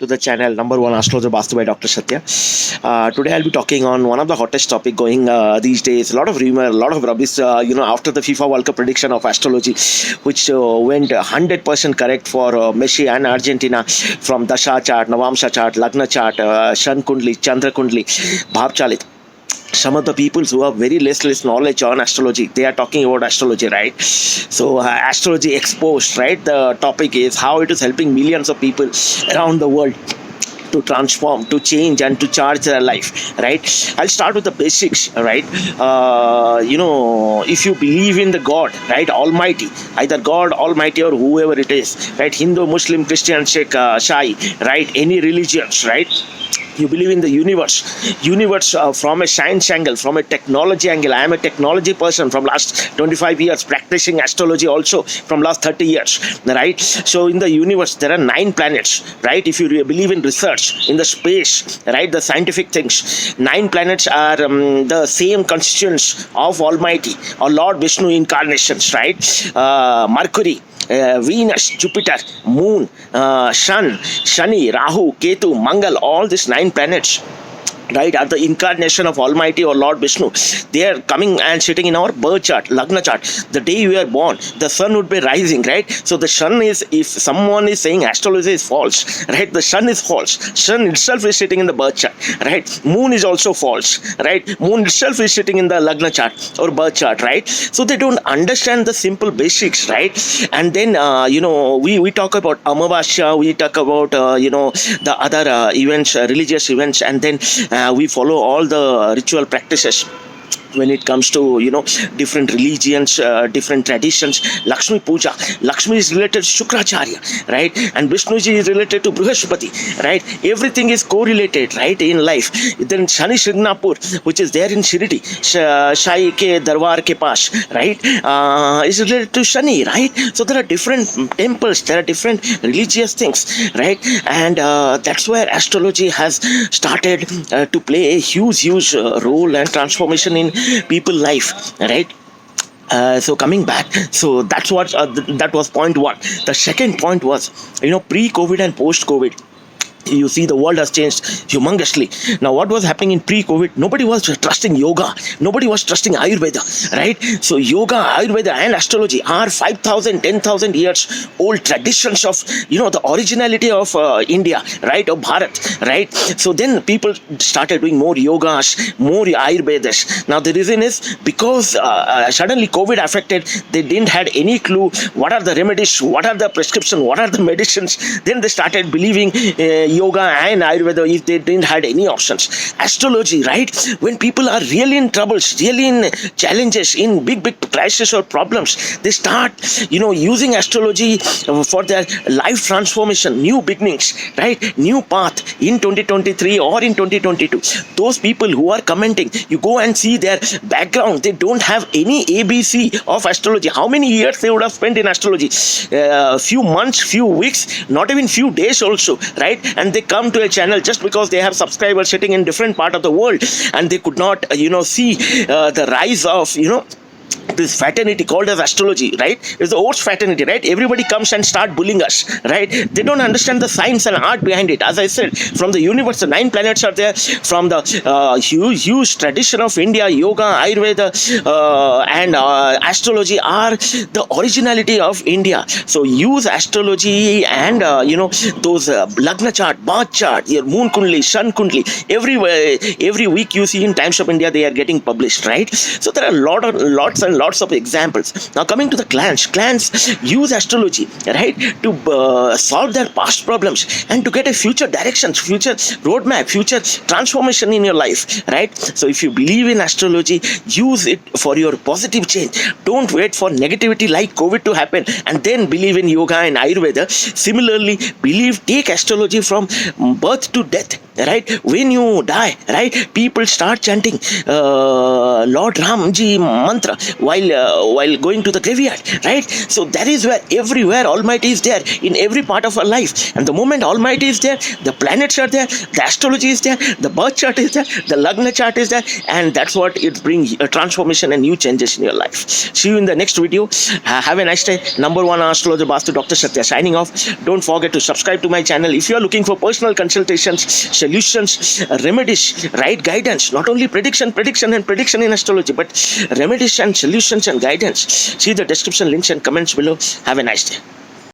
to the channel number one Astrologer Vaastu by Dr. Satya. Today I'll be talking on one of the hottest topic going these days. A lot of rumor, a lot of rubbish. After the FIFA World Cup prediction of astrology, which went 100% correct for Messi and Argentina from Dasha chart, Navamsha chart, Lagna chart, Shan Kundli, Chandra Kundli, Bhav Chalit. Some of the people who have very less knowledge on astrology, they are talking about astrology, right? So astrology exposed, right? The topic is how it is helping millions of people around the world to transform, to change, and to charge their life, right? I'll start with the basics, right? If you believe in the God, right, Almighty, either God Almighty or whoever it is, right, Hindu, Muslim, Christian, Sikh, Shai, right, any religions, right? You believe in the universe from a science angle, from a technology angle. I am a technology person from last 25 years, practicing astrology also from last 30 years, right? So in the universe, there are 9 planets, right? If you believe in research, in the space, right, the scientific things, 9 planets are the same constituents of Almighty or Lord Vishnu incarnations, right? Mercury, Venus, Jupiter, Moon, Sun, Shani, Rahu, Ketu, Mangal, all these 9 planets, right, are the incarnation of Almighty or Lord Vishnu. They are coming and sitting in our birth chart, Lagna chart. The day you are born, the sun would be rising, right? So the sun is, if someone is saying astrology is false, right, the sun is false. Sun itself is sitting in the birth chart, right? Moon is also false, right? Moon itself is sitting in the Lagna chart or birth chart, right? So they don't understand the simple basics, right? And then, we talk about Amavasya, we talk about, the other events, religious events, and then we follow all the ritual practices when it comes to different religions, different traditions. Lakshmi Puja, Lakshmi is related to Shukracharya, right, and Vishnuji is related to Brihaspati, right? Everything is correlated, right, in life. Then Shani Srinapur, which is there in Shirdi, Shai ke Darbar ke paas, right, is related to Shani, right? So there are different temples, there are different religious things, right? And that's where astrology has started to play a huge role and transformation in people life, right? So coming back, so that's what that was point 1. The second point was, pre-COVID and post-COVID. You see, the world has changed humongously. Now, what was happening in pre-COVID? Nobody was trusting yoga. Nobody was trusting Ayurveda, right? So, yoga, Ayurveda, and astrology are 5,000, 10,000 years old traditions of, the originality of India, right, of Bharat, right? So, then people started doing more yogas, more Ayurvedas. Now, the reason is because suddenly COVID affected, they didn't had any clue what are the remedies, what are the prescription, what are the medicines. Then they started believing yoga and Ayurveda if they didn't had any options. Astrology, right? When people are really in troubles, really in challenges, in big crisis or problems, they start, using astrology for their life transformation, new beginnings, right? New path in 2023 or in 2022. Those people who are commenting, you go and see their background. They don't have any ABC of astrology. How many years they would have spent in astrology? Few months, few weeks, not even few days also, right? And they come to a channel just because they have subscribers sitting in different part of the world, and they could not, see the rise of, this fraternity called as astrology, right? It's the old fraternity, right? Everybody comes and start bullying us, right? They don't understand the science and art behind it. As I said, from the universe, the 9 planets are there. From the huge tradition of India, yoga, Ayurveda, and astrology are the originality of India. So use astrology and those Lagna chart, Bhav chart, your Moon Kundli, Sun Kundli. Every week you see in Times of India they are getting published, right? So there are lots of examples. Now coming to the clans use astrology, right, to solve their past problems and to get a future direction, future roadmap, future transformation in your life, right? So if you believe in astrology, use it for your positive change. Don't wait for negativity like COVID to happen and then believe in yoga and Ayurveda. Similarly, take astrology from birth to death. right? When you die, right, people start chanting Lord Ram Ji mantra while going to the graveyard, right? So that is where everywhere Almighty is there in every part of our life. And the moment Almighty is there, the planets are there, the astrology is there, the birth chart is there, the Lagna chart is there, and that's what it brings a transformation and new changes in your life. See you in the next video. Have a nice day. Number one astrologer Vaastu, Dr. Satya signing off. Don't forget to subscribe to my channel if you are looking for personal consultations, solutions, remedies, right, guidance, not only prediction in astrology, but remedies and solutions and guidance. See the description, links and comments below. Have a nice day.